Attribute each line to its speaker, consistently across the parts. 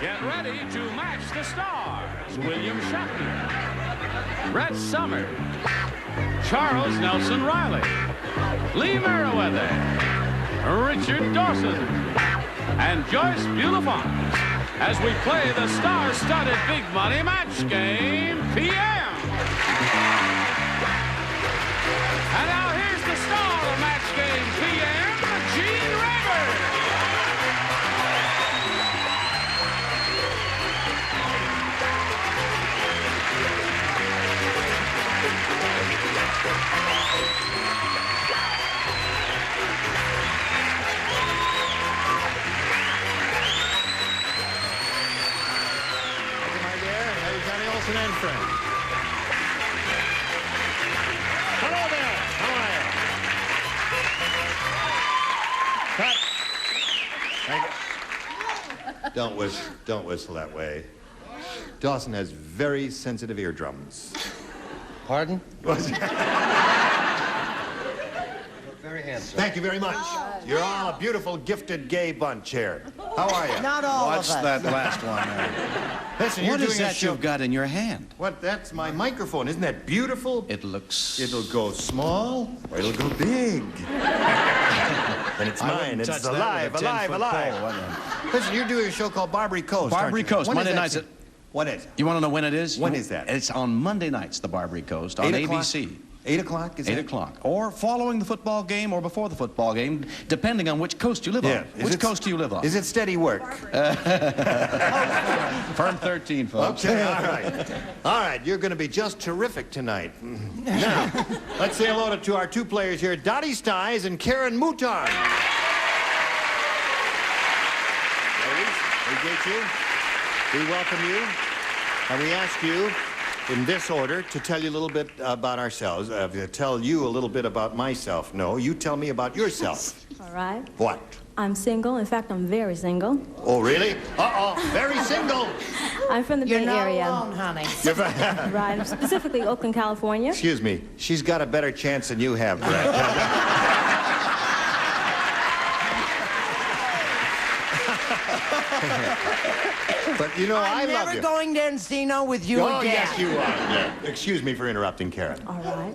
Speaker 1: Get ready to match the stars. William Shatner, Brett Summers, Charles Nelson Riley, Lee Meriwether, Richard Dawson, and Joyce Bulifant as we play the star-studded Big Money Match Game PM. And now here's the star of Match Game PM, Gene Raver.
Speaker 2: And friends. Hello there. How are you? Cut. Don't whistle that way. Dawson has very sensitive eardrums.
Speaker 3: Pardon? Very handsome.
Speaker 2: Thank you very much. You're all a beautiful, gifted, gay bunch here. How are you?
Speaker 4: Not all
Speaker 3: What's
Speaker 4: of us.
Speaker 3: that last one there?
Speaker 2: Listen,
Speaker 3: What
Speaker 2: you're
Speaker 3: is
Speaker 2: doing a
Speaker 3: that
Speaker 2: show.
Speaker 3: you've got in your hand?
Speaker 2: What? That's my microphone. Isn't that beautiful?
Speaker 3: It looks...
Speaker 2: It'll go small or it'll go big. And it's mine. It's alive. Listen, you're doing a show called Barbary Coast.
Speaker 3: Barbary
Speaker 2: aren't you?
Speaker 3: Coast,
Speaker 2: When
Speaker 3: Monday
Speaker 2: is that
Speaker 3: nights.
Speaker 2: What is it?
Speaker 3: You want to know when it is?
Speaker 2: When is that?
Speaker 3: It's on Monday nights, the Barbary Coast, on
Speaker 2: 8 o'clock?
Speaker 3: ABC.
Speaker 2: 8 o'clock? Is
Speaker 3: 8
Speaker 2: it?
Speaker 3: o'clock. Or following the football game or before the football game, depending on which coast you live on. Which coast do you live on?
Speaker 2: Is it steady work?
Speaker 3: Firm 13, folks.
Speaker 2: Okay, all right. All right, you're going to be just terrific tonight. Now, let's say hello to our two players here, Dottie Stiles and Karen Mouton. Ladies, we greet you. We welcome you. And we ask you, in this order, to tell you a little bit about ourselves. Tell you a little bit about myself. No, you tell me about yourself.
Speaker 5: All right.
Speaker 2: What?
Speaker 5: I'm single. In fact, I'm very single.
Speaker 2: Oh, really? Uh-oh, very single.
Speaker 5: I'm from the
Speaker 4: You're
Speaker 5: Bay
Speaker 4: not
Speaker 5: Area.
Speaker 4: alone, honey.
Speaker 5: Right. Specifically Oakland, California.
Speaker 2: Excuse me. She's got a better chance than you have, Brett. But, you know, I
Speaker 4: I'm
Speaker 2: love
Speaker 4: never
Speaker 2: you.
Speaker 4: going to Encino with you
Speaker 2: Oh,
Speaker 4: again.
Speaker 2: yes, you are. Yeah. Excuse me for interrupting, Karen.
Speaker 5: All right.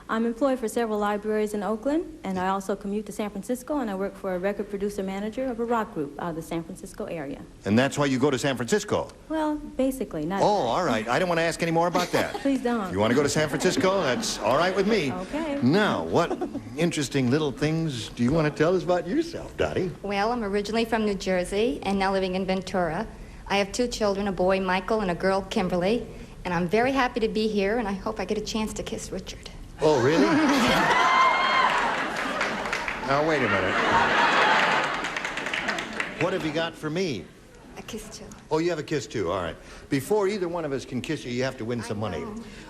Speaker 5: I'm employed for several libraries in Oakland, and I also commute to San Francisco, and I work for a record producer-manager of a rock group out of the San Francisco area.
Speaker 2: And that's why you go to San Francisco?
Speaker 5: Well, basically, not...
Speaker 2: Oh, all right. I don't want to ask any more about that.
Speaker 5: Please don't.
Speaker 2: You want to go to San Francisco? That's all right with me.
Speaker 5: Okay.
Speaker 2: Now, what interesting little things do you want to tell us about yourself, Dottie?
Speaker 6: Well, I'm originally from New Jersey and now living in Ventura. I have two children, a boy, Michael, and a girl, Kimberly. And I'm very happy to be here, and I hope I get a chance to kiss Richard.
Speaker 2: Oh, really? Now, wait a minute. What have you got for me?
Speaker 6: A kiss, too.
Speaker 2: Oh, you have a kiss, too. All right. Before either one of us can kiss you, you have to win some money.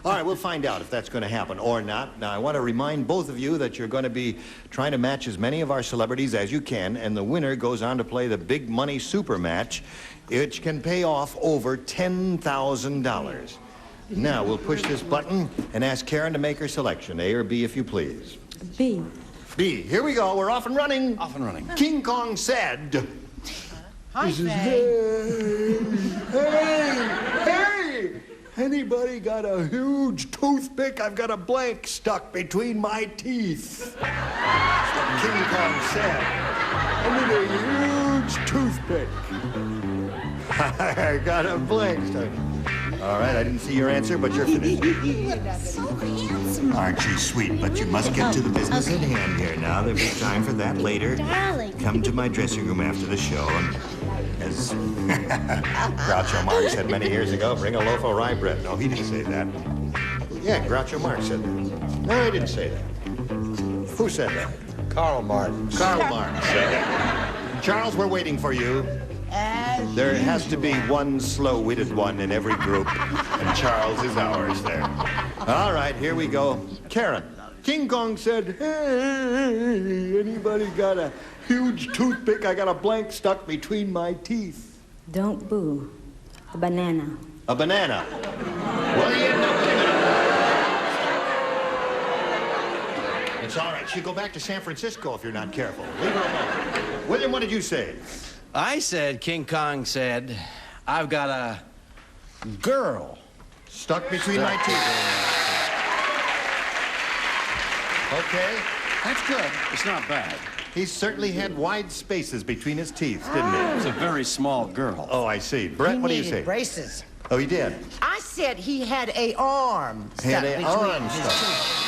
Speaker 2: All right, we'll find out if that's going to happen or not. Now, I want to remind both of you that you're going to be trying to match as many of our celebrities as you can, and the winner goes on to play the Big Money Super Match, which can pay off over $10,000. Now, we'll push this button and ask Karen to make her selection, A or B, if you please.
Speaker 5: B.
Speaker 2: B. Here we go. We're off and running.
Speaker 3: Off and running.
Speaker 2: King Kong said...
Speaker 4: Hi, Faye.
Speaker 2: Hey! Anybody got a huge toothpick? I've got a blank stuck between my teeth. That's what King Kong said. I need a huge toothpick. I got a blank stuck. All right, I didn't see your answer, but you're finished.
Speaker 4: So handsome.
Speaker 2: Aren't you sweet? But you must get to the business at hand here now. There'll be time for that later.
Speaker 4: Darling.
Speaker 2: Come to my dressing room after the show, and as Groucho Marx said many years ago, bring a loaf of rye bread. No, he didn't say that. Yeah, Groucho Marx said that. No, he didn't say that. Who said that?
Speaker 3: Karl Marx.
Speaker 2: Karl Marx said that. Charles, we're waiting for you. There has to be one slow-witted one in every group, and Charles is ours there. All right, here we go. Karen, King Kong said, hey, anybody got a huge toothpick? I got a blank stuck between my teeth.
Speaker 5: Don't boo. A banana.
Speaker 2: A banana. Well, you know. It's all right. She'll go back to San Francisco if you're not careful. Leave her alone. William, what did you say?
Speaker 3: I said, King Kong said, I've got a girl.
Speaker 2: Stuck between my teeth. Okay.
Speaker 3: That's good.
Speaker 1: It's not bad.
Speaker 2: He certainly had wide spaces between his teeth, didn't he?
Speaker 3: It's a very small girl.
Speaker 2: Oh, I see. Brett,
Speaker 4: He
Speaker 2: what do you
Speaker 4: needed
Speaker 2: say?
Speaker 4: braces.
Speaker 2: Oh, he did.
Speaker 4: I said he had a arm
Speaker 2: Had
Speaker 4: stuck
Speaker 2: a
Speaker 4: between
Speaker 2: arm
Speaker 4: his
Speaker 2: stuck.
Speaker 4: teeth.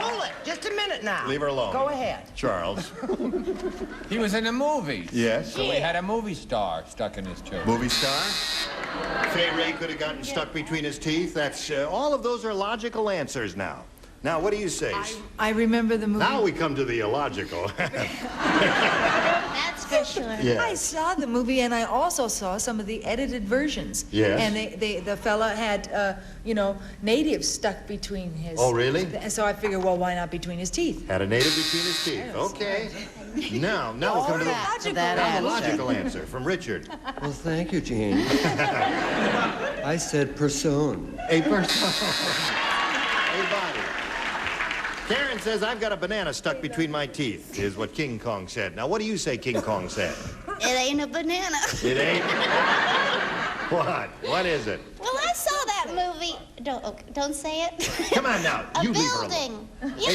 Speaker 4: Hold it. Just a minute now.
Speaker 2: Leave her alone.
Speaker 4: Go ahead.
Speaker 2: Charles.
Speaker 7: He was in the movies.
Speaker 2: Yes.
Speaker 7: So he had a movie star stuck in his tooth.
Speaker 2: Movie star. Fay Ray could have gotten stuck between his teeth. That's all of those are logical answers now. Now, what do you say?
Speaker 8: I remember the movie.
Speaker 2: Now we come to the illogical.
Speaker 9: That's for sure.
Speaker 2: Yeah.
Speaker 8: I saw the movie, and I also saw some of the edited versions.
Speaker 2: Yes.
Speaker 8: And the fella had, natives stuck between his...
Speaker 2: Oh, really?
Speaker 8: And so I figured, well, why not between his teeth?
Speaker 2: Had a native between his teeth.
Speaker 8: Yes.
Speaker 2: Okay. Now we come to the logical answer from Richard.
Speaker 10: Well, thank you, Gene. I said person.
Speaker 2: A person. A body. Karen says, I've got a banana stuck between my teeth, is what King Kong said. Now, what do you say King Kong said?
Speaker 9: It ain't a banana.
Speaker 2: It ain't? What? What is it?
Speaker 9: Well, I saw that movie. Don't say it.
Speaker 2: Come on now.
Speaker 9: A
Speaker 2: You leave her alone.
Speaker 9: building.
Speaker 2: A building.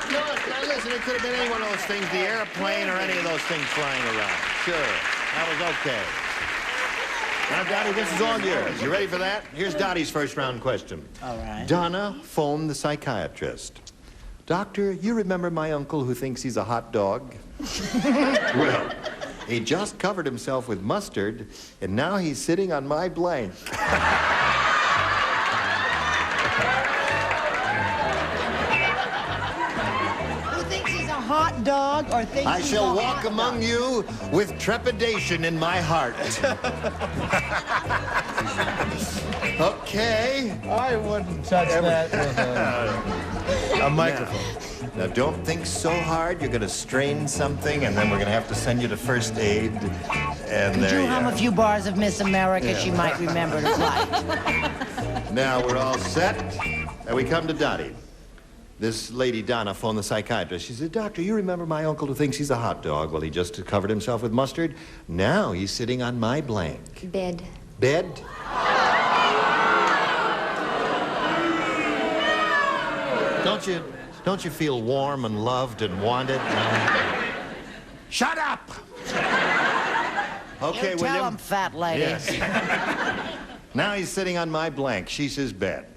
Speaker 2: No, now listen, it could have been any one of those things, the airplane or any of those things flying around. Sure, that was okay. Now, Dottie, this is all yours. You ready for that? Here's Dottie's first round question.
Speaker 4: All right.
Speaker 2: Donna phoned the psychiatrist. Doctor, you remember my uncle who thinks he's a hot dog? Well, he just covered himself with mustard, and now he's sitting on my blank.
Speaker 4: Who thinks he's a hot dog or thinks
Speaker 2: I
Speaker 4: he's
Speaker 2: shall
Speaker 4: a
Speaker 2: walk
Speaker 4: hot
Speaker 2: among
Speaker 4: dog?
Speaker 2: you with trepidation in my heart. Okay.
Speaker 10: I wouldn't touch that with a microphone.
Speaker 2: Now, don't think so hard. You're going to strain something, and then we're going to have to send you to first aid. And
Speaker 4: Could
Speaker 2: there
Speaker 4: you
Speaker 2: you
Speaker 4: hum
Speaker 2: are.
Speaker 4: a few bars of Miss America? She might remember to play.
Speaker 2: Now we're all set, and we come to Dottie. This lady, Donna, phoned the psychiatrist. She said, Doctor, you remember my uncle who thinks he's a hot dog? Well, he just covered himself with mustard. Now he's sitting on my blank.
Speaker 6: Bed.
Speaker 2: Bed? Don't you feel warm and loved and wanted? Shut up! Okay,
Speaker 4: You
Speaker 2: William.
Speaker 4: tell him, fat lady.
Speaker 2: Yes. Now he's sitting on my blank. She says bed.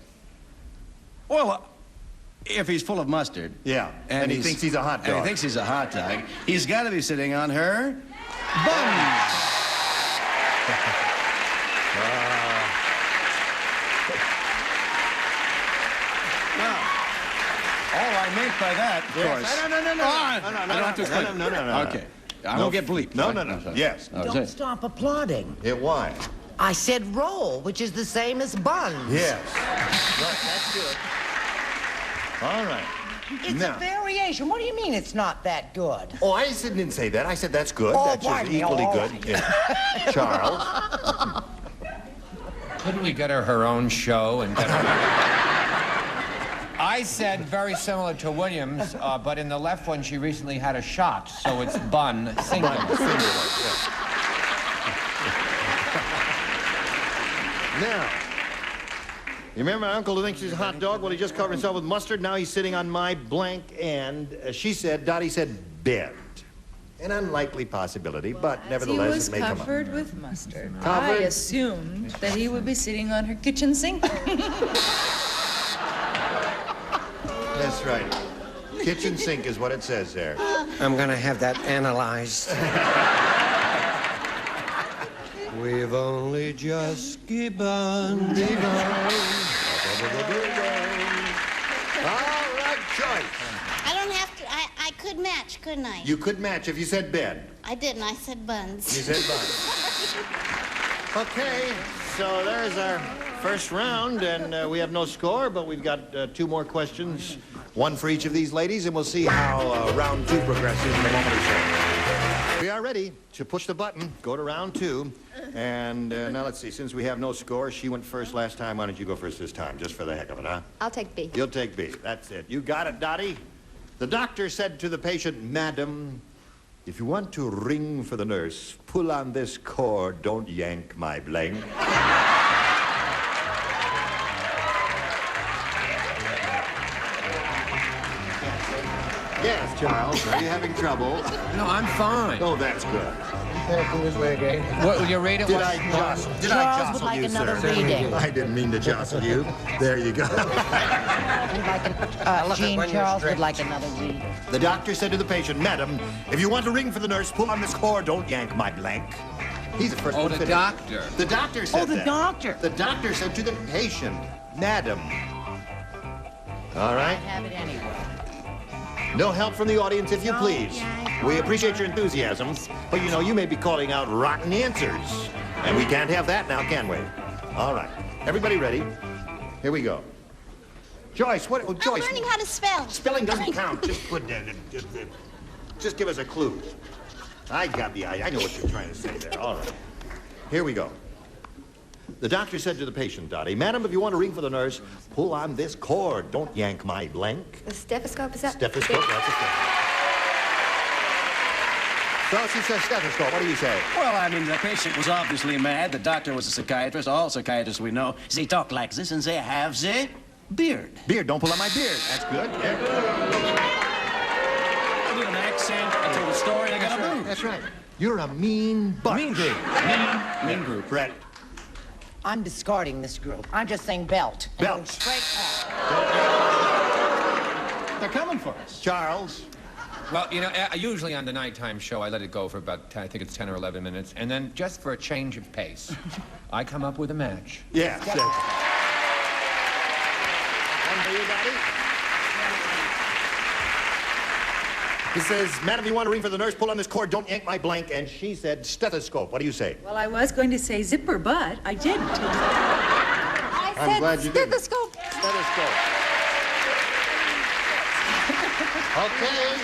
Speaker 3: Well, if he's full of mustard.
Speaker 2: Yeah, and he thinks he's a hot
Speaker 3: And
Speaker 2: dog.
Speaker 3: he thinks he's a hot dog. He's got to be sitting on her bum. Now, all I meant by that, of course.
Speaker 2: No.
Speaker 3: I don't have to explain.
Speaker 2: No.
Speaker 3: Okay. I won't get bleeped.
Speaker 2: No. Yes.
Speaker 4: Don't stop applauding.
Speaker 2: Yeah, why?
Speaker 4: I said roll, which is the same as buns.
Speaker 2: Yes. Right, that's good. All right.
Speaker 4: It's
Speaker 2: Now.
Speaker 4: a variation. What do you mean it's not that good?
Speaker 2: Oh, I didn't say that. I said that's good.
Speaker 4: Oh,
Speaker 2: That's just
Speaker 4: pardon me.
Speaker 2: equally
Speaker 4: Oh,
Speaker 2: good. Yeah. Charles.
Speaker 7: Couldn't we get her own show and get her... I said very similar to Williams, but in the left one she recently had a shot, so it's bun singular.
Speaker 2: Now, you remember my uncle who thinks he's a hot dog? Well, he just covered himself with mustard. Now he's sitting on my blank, and Dottie said bed. An unlikely possibility, but nevertheless,
Speaker 8: He was
Speaker 2: it may come up.
Speaker 8: covered with mustard.
Speaker 2: Covered?
Speaker 8: I assumed that he would be sitting on her kitchen sink.
Speaker 2: That's right. Kitchen sink is what it says there.
Speaker 10: I'm gonna have that analyzed. We've only just begun.
Speaker 2: All right, Joyce.
Speaker 9: I don't have to. I could match, couldn't I?
Speaker 2: You could match if you said bed.
Speaker 9: I didn't. I said buns.
Speaker 2: You said bun. Okay, so there's our first round, and we have no score, but we've got two more questions, one for each of these ladies, and we'll see how round two progresses in a moment or so. We are ready to push the button, go to round two, and now let's see, since we have no score, she went first last time, why don't you go first this time, just for the heck of it, huh?
Speaker 6: I'll take B.
Speaker 2: You'll take B, that's it. You got it, Dottie. The doctor said to the patient, Madam, If you want to ring for the nurse, pull on this cord, don't yank my blank. Yes, Charles, are you having trouble?
Speaker 7: No, I'm fine.
Speaker 2: Oh, that's good.
Speaker 10: This way again.
Speaker 7: What, will you read it?
Speaker 2: Did I jostle
Speaker 4: Charles would like
Speaker 2: you,
Speaker 4: another
Speaker 2: sir?
Speaker 4: reading.
Speaker 2: I didn't mean to jostle you. There you go.
Speaker 4: Jean, Charles would like another reading.
Speaker 2: The doctor said to the patient, Madam, if you want to ring for the nurse, pull on this cord, don't yank my blank. He's the first
Speaker 7: Oh,
Speaker 2: one
Speaker 7: the
Speaker 2: fitted.
Speaker 7: doctor.
Speaker 2: The doctor said
Speaker 4: the
Speaker 2: that.
Speaker 4: doctor.
Speaker 2: The doctor said to the patient, Madam. All right?
Speaker 4: Have it anyway.
Speaker 2: No help from the audience, if you please. We appreciate your enthusiasm, but you know, you may be calling out rotten answers. And we can't have that now, can we? All right. Everybody ready? Here we go. Joyce, what? Oh, Joyce.
Speaker 9: I'm learning how to spell.
Speaker 2: Spelling doesn't count. Just give us a clue. I got the idea. I know what you're trying to say there. All right. Here we go. The doctor said to the patient, Dottie, Madam, if you want to ring for the nurse, pull on this cord. Don't yank my blank.
Speaker 6: The stethoscope, is that?
Speaker 2: Stethoscope, that's a stethoscope. So she says stethoscope. What do you say?
Speaker 3: Well, I mean, the patient was obviously mad. The doctor was a psychiatrist. All psychiatrists we know, they talk like this and they have the beard.
Speaker 2: Beard. Don't pull on my beard. That's good. Yeah.
Speaker 3: I need an accent. I tell the story. I got a move.
Speaker 2: That's right. You're a mean butt.
Speaker 3: Mean group. Mean group.
Speaker 2: Brett.
Speaker 4: I'm discarding this group. I'm just saying belt. And
Speaker 2: Belt.
Speaker 4: going straight
Speaker 3: They're coming for us.
Speaker 2: Charles.
Speaker 7: Well, you know, usually on the nighttime show, I let it go for about, I think it's 10 or 11 minutes. And then, just for a change of pace, I come up with a match.
Speaker 2: Yeah. And for you, Daddy? He says, Madam, you want to ring for the nurse? Pull on this cord. Don't yank my blank. And she said, stethoscope. What do you say?
Speaker 8: Well, I was going to say zipper, but I didn't.
Speaker 2: I'm glad you didn't.
Speaker 6: Stethoscope.
Speaker 2: Stethoscope. Okay.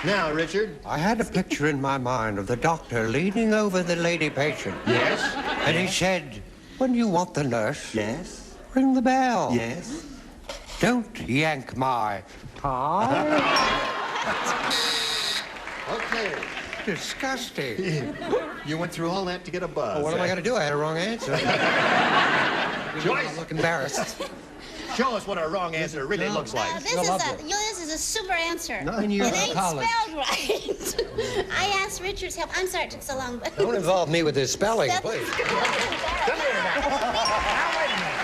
Speaker 2: Now, Richard.
Speaker 10: I had a picture in my mind of the doctor leaning over the lady patient.
Speaker 2: Yes?
Speaker 10: And he said, when you want the nurse,
Speaker 2: Yes?
Speaker 10: ring the bell.
Speaker 2: Yes?
Speaker 10: Don't yank my tie.
Speaker 2: Okay.
Speaker 10: Disgusting.
Speaker 2: You went through all that to get a buzz.
Speaker 10: Well, what am I going to do? I had a wrong answer.
Speaker 2: Joyce,
Speaker 10: I look embarrassed.
Speaker 2: show us what our wrong answer really looks like.
Speaker 9: This is a super answer.
Speaker 10: 9 years
Speaker 9: It
Speaker 10: of
Speaker 9: ain't
Speaker 10: college.
Speaker 9: spelled right. I asked Richard's help. I'm sorry it took so long, but...
Speaker 10: Don't involve me with this spelling,
Speaker 9: Steth-
Speaker 10: please.
Speaker 2: Come here now. Now, wait a minute.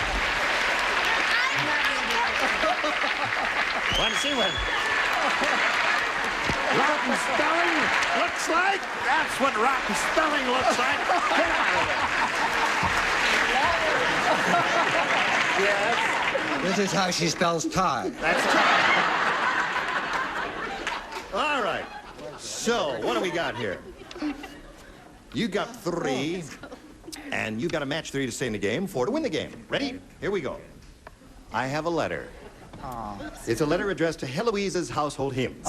Speaker 2: Want to see what rotten spelling looks like? That's what rotten spelling looks like. Get out of there. Yes.
Speaker 10: This is how she spells tie.
Speaker 2: That's right. All right. So, what do we got here? You got 3, and you got to match 3 to stay in the game, 4 to win the game. Ready? Here we go. I have a letter. It's a letter addressed to Heloise's household hymns.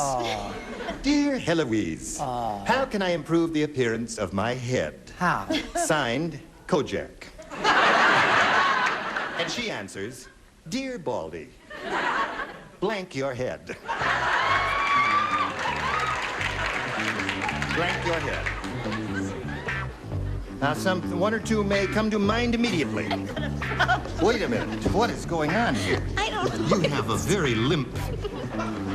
Speaker 2: Dear Heloise, how can I improve the appearance of my head?
Speaker 4: How?
Speaker 2: Signed, Kojak. And she answers, Dear Baldy, blank your head. Blank your head. Now, one or two may come to mind immediately. Wait a minute. What is going on here?
Speaker 9: I don't know.
Speaker 2: You have a very limp...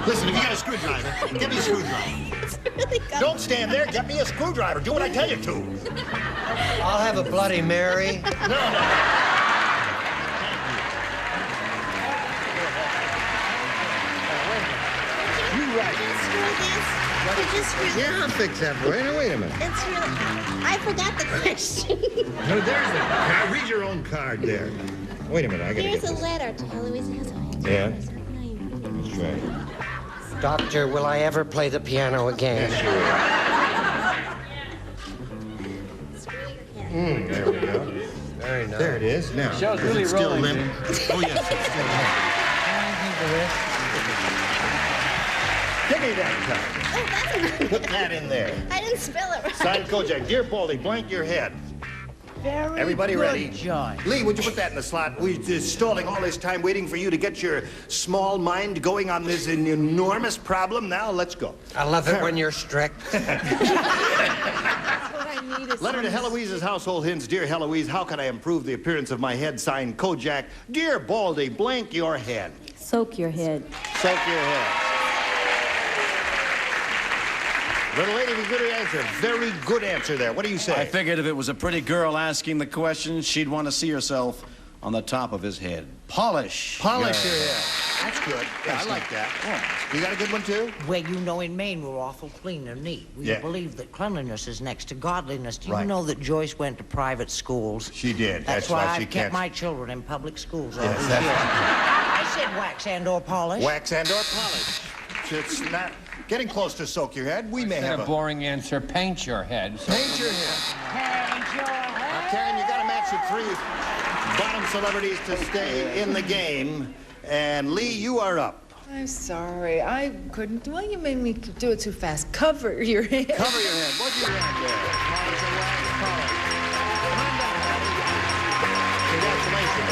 Speaker 2: Listen, if you got a screwdriver, get me a screwdriver.
Speaker 9: It's really good.
Speaker 2: Don't stand there. Get me a screwdriver. Do what I tell you to.
Speaker 10: I'll have a Bloody Mary.
Speaker 2: No. You right.
Speaker 9: Could you screw this?
Speaker 2: Yeah, I'll fix that for you. Now, wait a minute.
Speaker 9: It's really... I forgot the question.
Speaker 2: No, there's the... Now, read your own card there. Wait a minute. I gotta
Speaker 9: Here's
Speaker 2: get
Speaker 9: a
Speaker 2: this.
Speaker 9: letter to Eloise.
Speaker 2: Yeah? That's right.
Speaker 10: Doctor, will I ever play the piano again?
Speaker 2: Yes, you will. There we go.
Speaker 10: Very nice.
Speaker 2: There it is. Now,
Speaker 3: Show's
Speaker 2: is
Speaker 3: really
Speaker 2: it still
Speaker 3: rolling,
Speaker 2: limp?
Speaker 3: Jim.
Speaker 2: Oh, yes, it's still limp. Give me that card.
Speaker 9: Oh, that's
Speaker 2: Put that in there.
Speaker 9: I didn't spell it right.
Speaker 2: Signed Kojak. Dear Baldy, blank your head.
Speaker 4: Very
Speaker 2: Everybody
Speaker 4: good,
Speaker 2: ready?
Speaker 4: George.
Speaker 2: Lee, would you put that in the slot? We're just stalling all this time waiting for you to get your small mind going on this enormous problem. Now, let's go.
Speaker 10: I love it when you're strict.
Speaker 2: Letter to Heloise's household hints. Dear Heloise, how can I improve the appearance of my head? Signed, Kojak. Dear Baldy, blank your head.
Speaker 5: Soak your head.
Speaker 2: Soak your head. Little lady, good answer. Very good answer there. What do you say?
Speaker 3: I figured if it was a pretty girl asking the question, she'd want to see herself on the top of his head. Polish.
Speaker 2: Polish your head. That's good. Yeah, I like that. You got a good one, too?
Speaker 4: Well, you know, in Maine, we're awful clean and neat. We believe that cleanliness is next to godliness. Do you know that Joyce went to private schools?
Speaker 2: She did.
Speaker 4: That's why I've kept my children in public schools all these years. I said wax and/or polish.
Speaker 2: Wax and/or polish. It's not getting close to soak your head. We may have
Speaker 7: a boring answer. Paint your head.
Speaker 2: Paint your head.
Speaker 4: Paint your head.
Speaker 2: Karen, you got to match your three bottom celebrities to stay in the game. And Lee, you are up.
Speaker 8: I'm sorry. I couldn't. Well, you made me do it too fast. Cover your head.
Speaker 2: Cover your head. What's your head there? Polish and wax, polish. Come down, congratulations.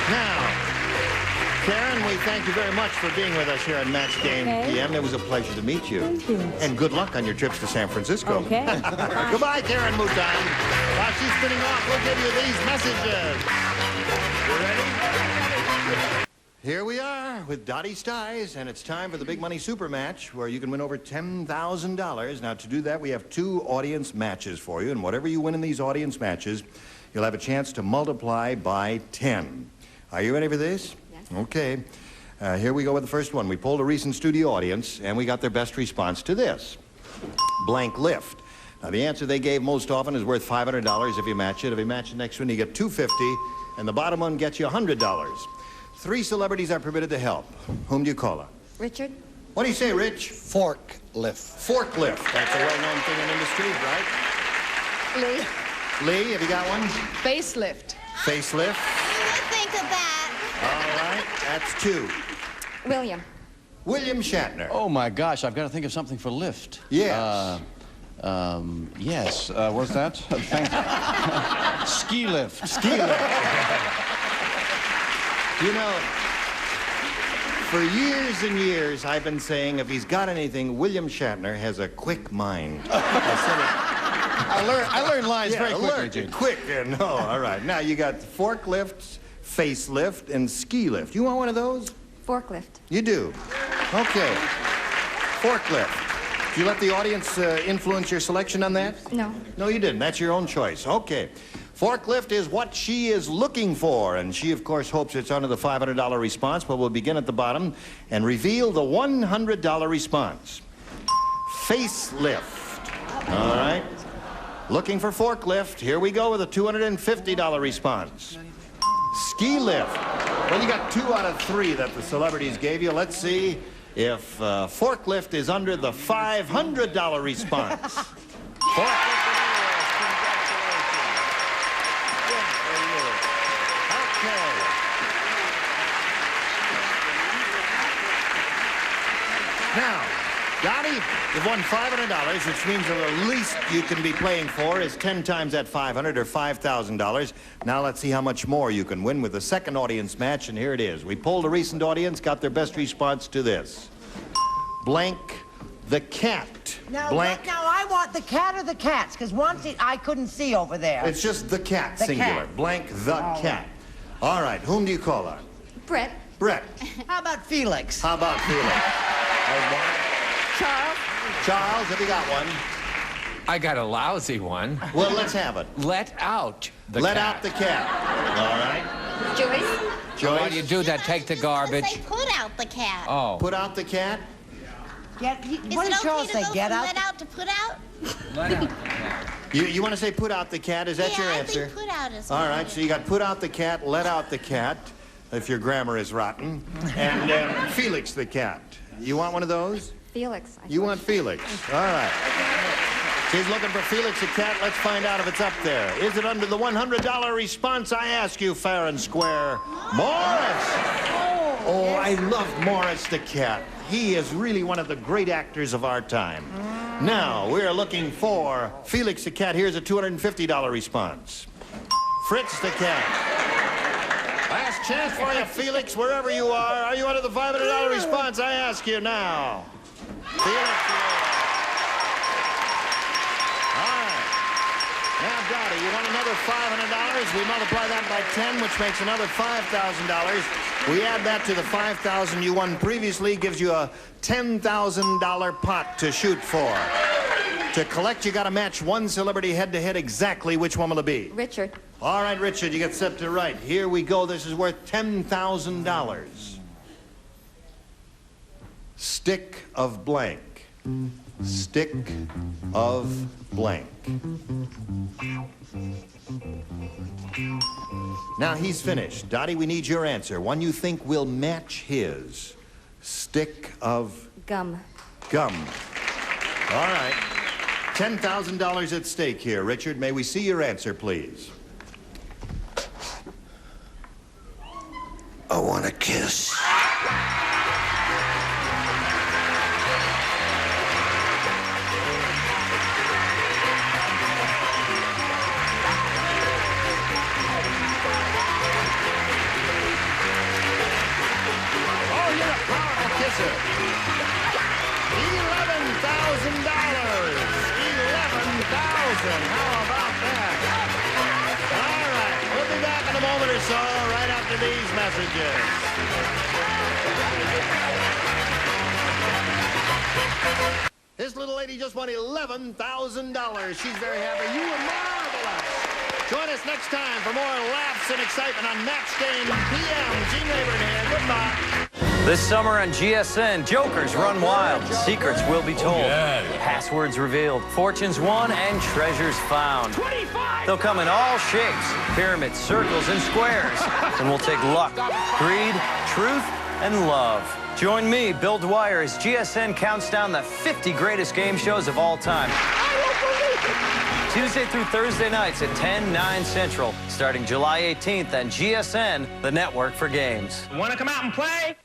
Speaker 2: Now, Karen, we thank you very much for being with us here on Match Game PM. It was a pleasure to meet you.
Speaker 5: Thank you.
Speaker 2: And good luck on your trips to San Francisco.
Speaker 5: Okay.
Speaker 2: Goodbye, Karen Mouton. While she's spinning off, we'll give you these messages. You ready? Here we are with Dottie Styes, and it's time for the Big Money Super Match, where you can win over $10,000. Now, to do that, we have 2 audience matches for you, and whatever you win in these audience matches, you'll have a chance to multiply by 10. Are you ready for this?
Speaker 6: Yes.
Speaker 2: Okay. Here we go with the first one. We polled a recent studio audience, and we got their best response to this. Blank lift. Now, the answer they gave most often is worth $500 if you match it. If you match the next one, you get $250, and the bottom one gets you $100. 3 celebrities are permitted to help. Whom do you call her?
Speaker 6: Richard?
Speaker 2: What do you say, Rich?
Speaker 10: Forklift.
Speaker 2: Forklift. That's a well-known thing in industry, right?
Speaker 8: Lee.
Speaker 2: Lee, have you got one?
Speaker 8: Facelift.
Speaker 2: Facelift.
Speaker 9: Think of that.
Speaker 2: All right, that's 2.
Speaker 6: William?
Speaker 2: William Shatner.
Speaker 3: Oh, my gosh, I've got to think of something for lift.
Speaker 2: Yes.
Speaker 3: Yes. What's that? Thank you. Ski lift.
Speaker 2: Ski lift. You know, for years and years, I've been saying if he's got anything, William Shatner has a quick mind.
Speaker 3: I learned lines very quickly, Gene.
Speaker 2: Quick. No, all right. Now, you got forklifts, facelift, and ski lift. You want one of those?
Speaker 6: Forklift.
Speaker 2: You do. Okay. Forklift. Did you let the audience influence your selection on that?
Speaker 6: No.
Speaker 2: No, you didn't. That's your own choice. Okay. Forklift is what she is looking for, and she, of course, hopes it's under the $500 response, but we'll begin at the bottom and reveal the $100 response. Facelift. All right. Looking for forklift. Here we go with a $250 response. Ski lift. Well, you got 2 out of 3 that the celebrities gave you. Let's see if forklift is under the $500 response. Forklift. Now, Dottie, you've won $500, which means that the least you can be playing for is 10 times that $500 or $5,000. Now let's see how much more you can win with the second audience match, and here it is. We polled a recent audience, got their best response to this. Blank the cat.
Speaker 4: Now,
Speaker 2: Blank.
Speaker 4: now I want the cat or the cats, because once I couldn't see over there.
Speaker 2: It's just the cat,
Speaker 4: The
Speaker 2: singular.
Speaker 4: cat.
Speaker 2: Blank the cat. All right, whom do you call her?
Speaker 6: Brett?
Speaker 2: Brett.
Speaker 4: How about Felix?
Speaker 2: How about Felix?
Speaker 8: Charles.
Speaker 2: Charles, have you got one?
Speaker 7: I got a lousy one.
Speaker 2: Well, let's have it.
Speaker 7: Let out the
Speaker 2: Let
Speaker 7: cat.
Speaker 2: out the cat. All right.
Speaker 6: Joyce?
Speaker 2: Joyce.
Speaker 7: Why do you do that? Take the garbage.
Speaker 9: Say put out the cat.
Speaker 7: Oh.
Speaker 2: Put out the cat.
Speaker 4: What
Speaker 9: Is
Speaker 4: did
Speaker 9: it okay
Speaker 4: Charles
Speaker 9: to
Speaker 4: say?
Speaker 9: go
Speaker 4: Get
Speaker 9: from
Speaker 4: out?
Speaker 9: let out to put out?
Speaker 7: Let out the cat.
Speaker 2: You want to say put out the cat? Is that
Speaker 9: Yeah,
Speaker 2: your
Speaker 9: I
Speaker 2: answer?
Speaker 9: think put out is
Speaker 2: All
Speaker 9: fine.
Speaker 2: right, so you got put out the cat, let out the cat, if your grammar is rotten, and Felix the cat. You want one of those?
Speaker 6: Felix.
Speaker 2: You want Felix. All right. She's looking for Felix the cat. Let's find out if it's up there. Is it under the $100 response? I ask you, fair and square. Morris! Oh, I love Morris the cat. He is really one of the great actors of our time. Now, we're looking for Felix the Cat. Here's a $250 response. Fritz the Cat. Last chance for you, Felix, wherever you are. Are you under the $500 response? I ask you now. Felix. All right. Now, Dottie, you want another $500? We multiply that by 10, which makes another $5,000. We add that to the $5,000 you won previously, gives you a $10,000 pot to shoot for. To collect, you got to match one celebrity head-to-head exactly. Which one will it be?
Speaker 6: Richard.
Speaker 2: All right, Richard, you get set to write. Here we go. This is worth $10,000. Stick of blank. Stick of blank. Now he's finished. Dottie, we need your answer. One you think will match his. Stick of...
Speaker 6: Gum.
Speaker 2: Gum. All right. $10,000 at stake here. Richard, may we see your answer, please?
Speaker 10: I want a kiss.
Speaker 2: $11,000. How about that? All right. We'll be back in a moment or so, right after these messages. This little lady just won $11,000. She's very happy. You were marvelous. Join us next time for more laughs and excitement on Match Game PM. Gene Rayburn here. Goodbye.
Speaker 11: This summer on GSN, jokers run wild, secrets will be told, passwords revealed, fortunes won, and treasures found. 25! They'll come in all shapes, pyramids, circles, and squares. And we'll take luck, greed, truth, and love. Join me, Bill Dwyer, as GSN counts down the 50 greatest game shows of all time. Tuesday through Thursday nights at 10, 9 Central, starting July 18th on GSN, the network for games.
Speaker 12: Want to come out and play?